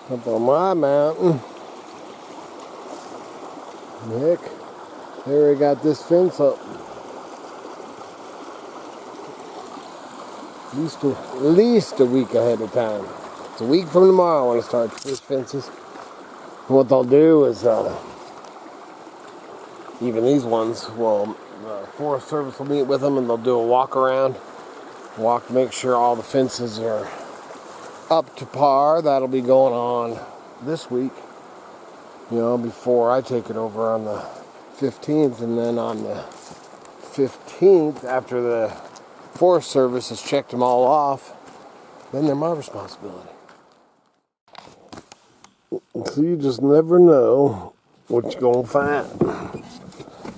Up on my mountain. Heck, they already got this fence up. At least a week ahead of time. It's a week from tomorrow I want to start fish fences. And what they'll do is, even these ones, well, the Forest Service will meet with them and they'll do a walk around. Walk to make sure all the fences are up to par. That'll be going on this week, you know, before I take it over on the 15th. And then on the 15th, after the Forest Service has checked them all off, then they're my responsibility. So you just never know what you're gonna find.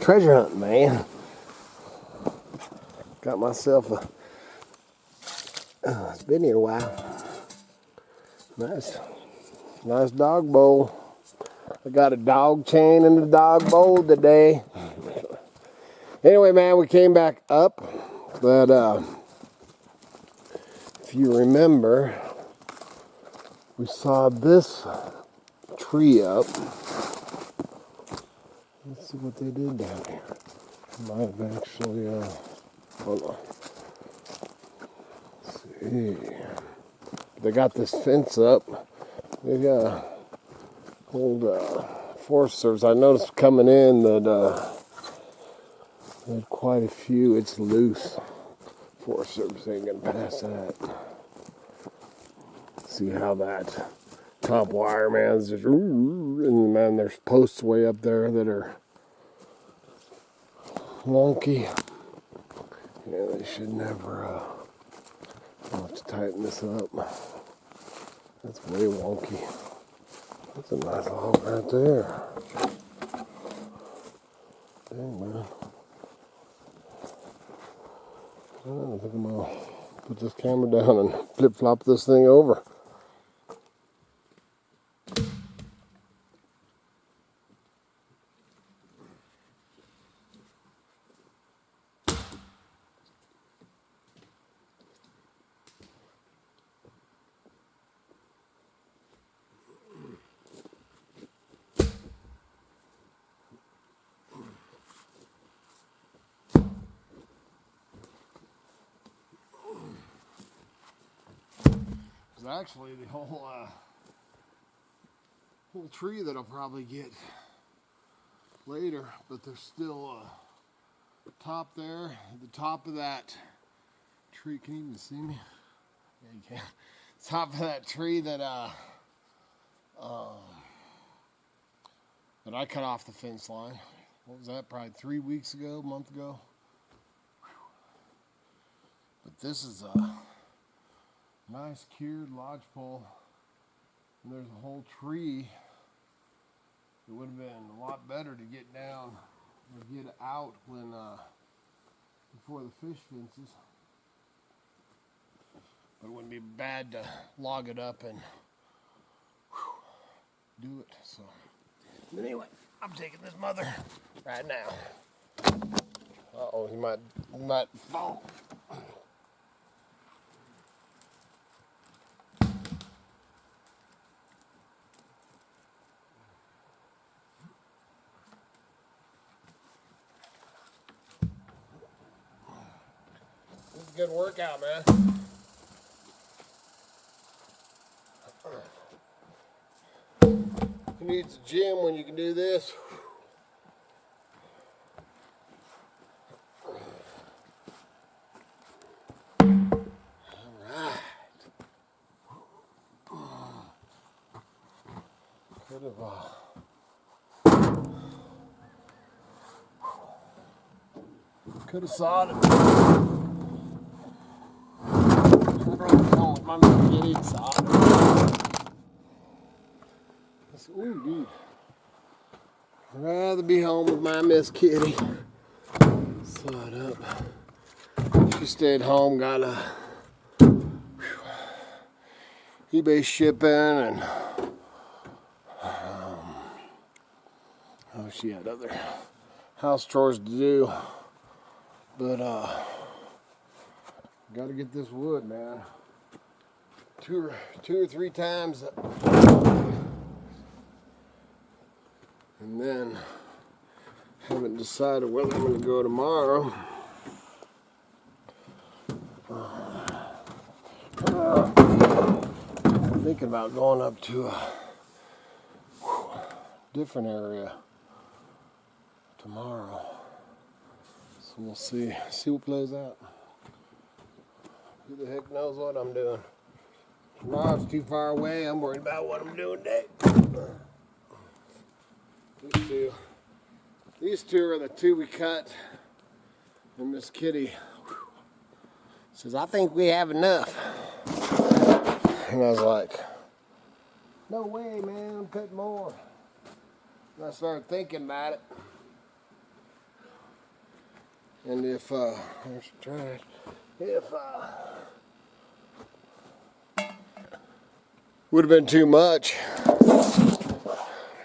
Treasure hunting, man. Got myself a, it's been here a while. Nice dog bowl. I got a dog chain in the dog bowl today. Anyway, man, we came back up, but if you remember, we saw this tree up. Let's see what they did down here. Might have actually, hold on. Let's see. They got this fence up. They got old Forest Service. I noticed coming in that they had quite a few. It's loose. Forest Service ain't gonna pass that. See how that top wire, man, is just, and man, there's posts way up there that are wonky. Yeah, they should never, I'll have to tighten this up. That's way wonky. That's a nice log right there. Dang, man. I think I'm gonna put this camera down and flip-flop this thing over. Actually, the whole tree that I'll probably get later, but there's still a top there. At the top of that tree, can you even see me? Yeah, you can. Top of that tree that that I cut off the fence line. What was that? Probably 3 weeks ago, a month ago. But this is a nice cured lodgepole, and there's a whole tree. It would have been a lot better to get down or get out when before the fish fences, but it wouldn't be bad to log it up and do it. So, but anyway, I'm taking this mother right now. Uh-oh, he might fall. Good workout, man. Who needs a gym when you can do this? Alright. Could have sawed it. My kitty sawed it. Ooh, dude. I'd rather be home with my Miss Kitty. Saw it up. She stayed home, got a eBay shipping, and she had other house chores to do. But gotta get this wood, man. Two or three times And then haven't decided whether I'm going to go tomorrow. I'm thinking about going up to a different area tomorrow. So we'll see what plays out. Who the heck knows what I'm doing? Tomorrow's too far away. I'm worried about what I'm doing today. These two are the two we cut. And Miss Kitty says, I think we have enough. And I was like, no way, man, I'm cutting more. And I started thinking about it. And if would have been too much,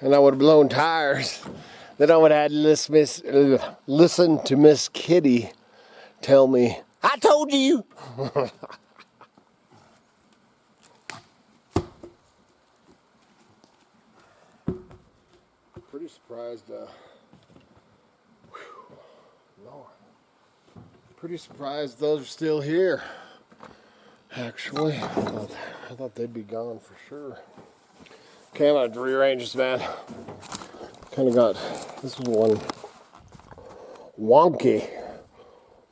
and I would have blown tires, then I would have had to listen to Miss Kitty tell me, I told you. Pretty surprised, Lord. Pretty surprised those are still here. Actually, I thought they'd be gone for sure. Okay, I'm gonna rearrange this, man. Kind of got, this was one wonky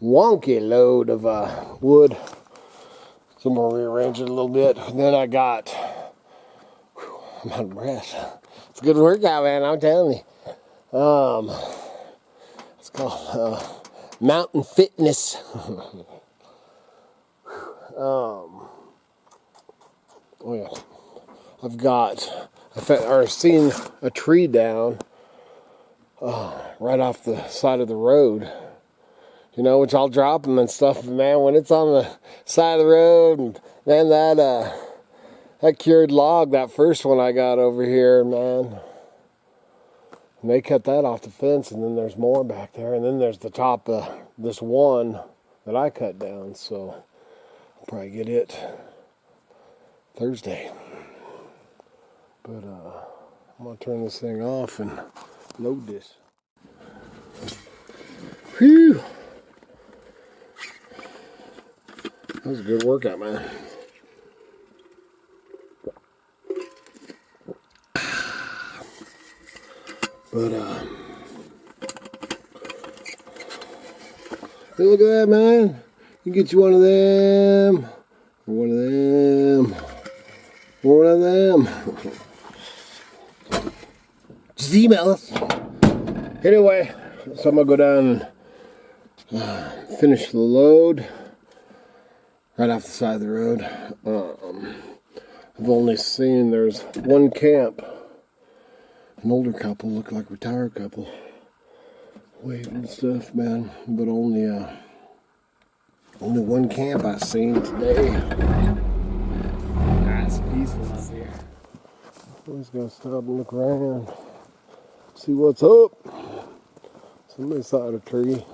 load of wood. So I'm gonna rearrange it a little bit. And then I got, I'm out of breath. It's a good workout, man, I'm telling you. It's called Mountain Fitness. Oh yeah, I've seen a tree down right off the side of the road, you know, which I'll drop them and stuff, man, when it's on the side of the road, and man, that cured log, that first one I got over here, man, and they cut that off the fence, and then there's more back there, and then there's the top of this one that I cut down, so I'll probably get it Thursday. But I'm gonna turn this thing off and load this. Whew! That was a good workout, man. But hey, look at that, man. You get you one of them, or one of them, or one of them. Just email us. Anyway, so I'm gonna go down and finish the load right off the side of the road. I've only seen there's one camp, an older couple, look like a retired couple, waving and stuff, man. But only one camp I've seen today. Nice, peaceful out here. Always gotta stop and look around, see what's up. Somebody saw a tree.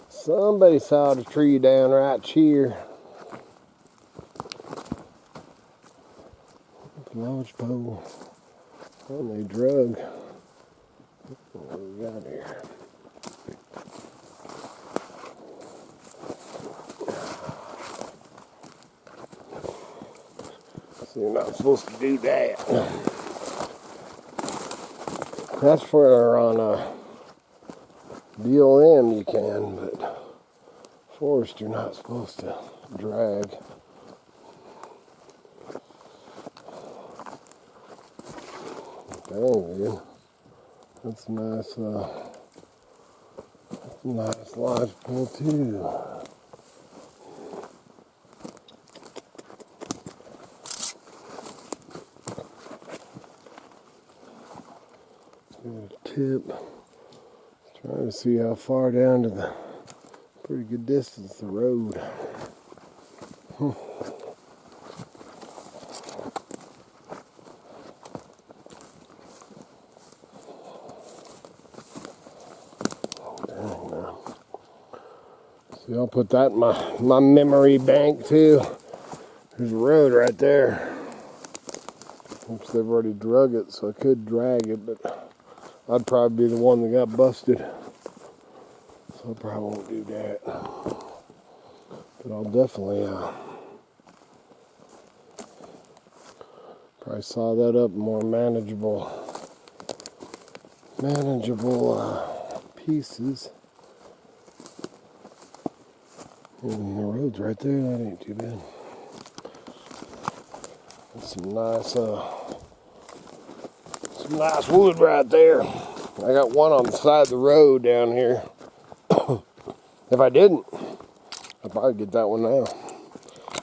Somebody saw a tree down right here. Lodge pole. And they drug. What do we got here? So you're not supposed to do that. That's for on BLM you can, but forest you're not supposed to drag. Dang, dude. That's a nice lodge pole too. Tip. Trying to see how far down to the pretty good distance the road. Dang, man. See, I'll put that in my memory bank too. There's a road right there. Oops, they've already drug it, so I could drag it, but I'd probably be the one that got busted. So I probably won't do that. But I'll definitely probably saw that up more manageable pieces. And the road's right there, that ain't too bad. That's some nice wood right there. I got one on the side of the road down here. If I didn't, I'd probably get that one now.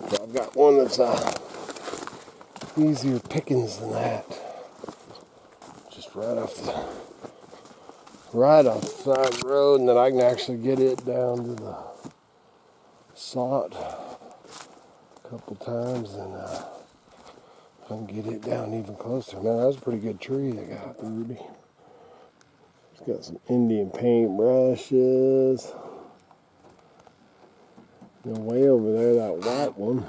But I've got one that's easier pickings than that. Just right off the side of the road, and then I can actually get it down to the sot a couple times, and I can get it down even closer. Man, that was a pretty good tree they got, the Ruby. It's got some Indian paint brushes. And way over there, that white one.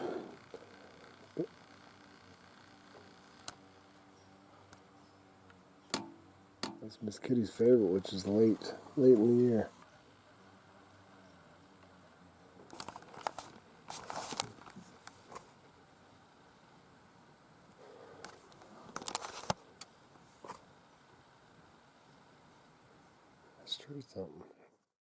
That's Miss Kitty's favorite, which is late in the year. Let's try something.